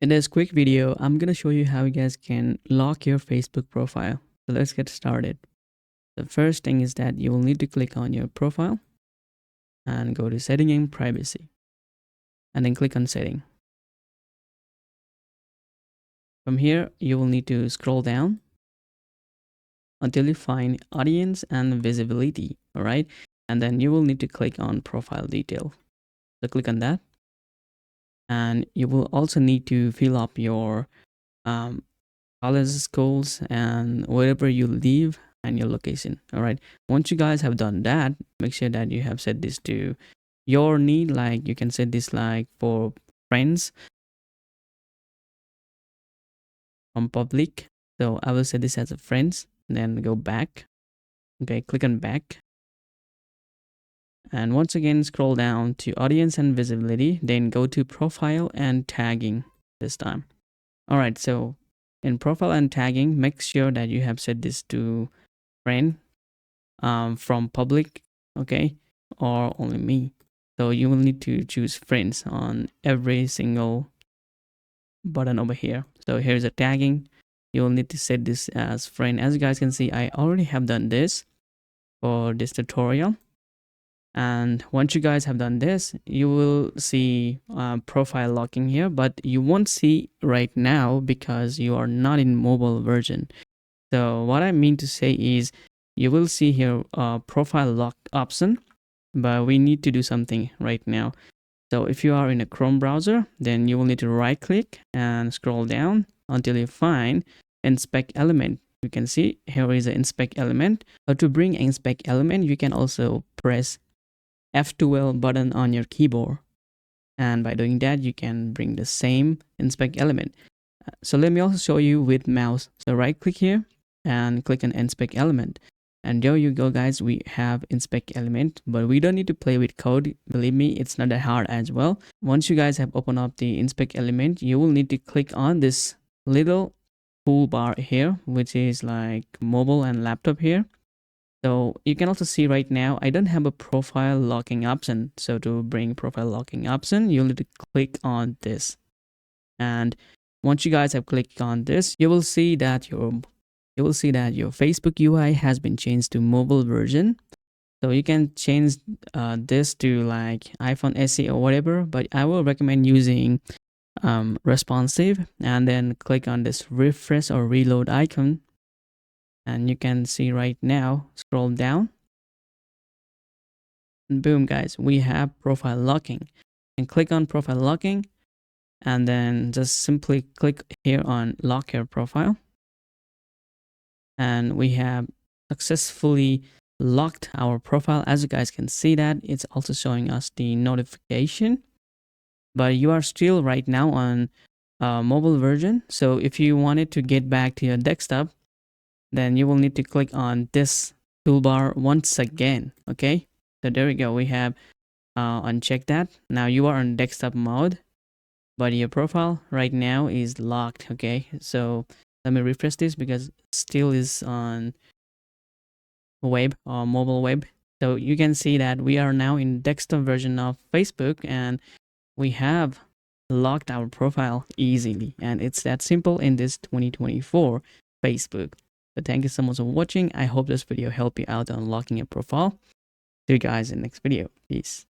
In this quick video, I'm going to show you how you guys can lock your Facebook profile. So let's get started. The first thing is that you will need to click on your profile and go to setting and privacy and then click on setting. From here, you will need to scroll down until you find audience and visibility. All right. And then you will need to click on profile detail. So click on that. And you will also need to fill up your college, schools, and wherever you live and your location. All right. Once you guys have done that, make sure that you have set this to your need. Like you can set this like for friends from public. So I will set this as a friends. Then go back. Okay, click on back. And once again, scroll down to audience and visibility. Then go to profile and tagging this time. All right. So in profile and tagging, make sure that you have set this to friend from public, okay, or only me. So you will need to choose friends on every single button over here. So here's a tagging. You will need to set this as friend. As you guys can see, I already have done this for this tutorial. And once you guys have done this, you will see profile locking here, but you won't see right now because you are not in mobile version. So what I mean to say is you will see here a profile lock option, but we need to do something right now. So if you are in a Chrome browser, then you will need to right click and scroll down until you find inspect element. You can see here is an inspect element. To bring inspect element, you can also press F12 button on your keyboard. And by doing that, you can bring the same inspect element. So let me also show you with mouse. So right click here and click on inspect element. And there you go, guys. We have inspect element, but we don't need to play with code. Believe me, it's not that hard as well. Once you guys have opened up the inspect element, you will need to click on this little toolbar here, which is like mobile and laptop here. So you can also see right now, I don't have a profile locking option. So to bring profile locking option, you'll need to click on this. And once you guys have clicked on this, you will see that your Facebook UI has been changed to mobile version. So you can change this to like iPhone SE or whatever, but I will recommend using responsive, and then click on this refresh or reload icon. And you can see right now, scroll down. And boom, guys, we have profile locking. And click on profile locking, and then just simply click here on lock your profile. And we have successfully locked our profile. As you guys can see that it's also showing us the notification, but you are still right now on mobile version. So if you wanted to get back to your desktop, then you will need to click on this toolbar once again. Okay, so there we go. We have unchecked that. Now you are on desktop mode, but your profile right now is locked. Okay, so let me refresh this because it still is on web or mobile web. So you can see that we are now in desktop version of Facebook, and we have locked our profile easily. And it's that simple in this 2024 Facebook. So thank you so much for watching. I hope this video helped you out on locking your profile. See you guys in the next video. Peace.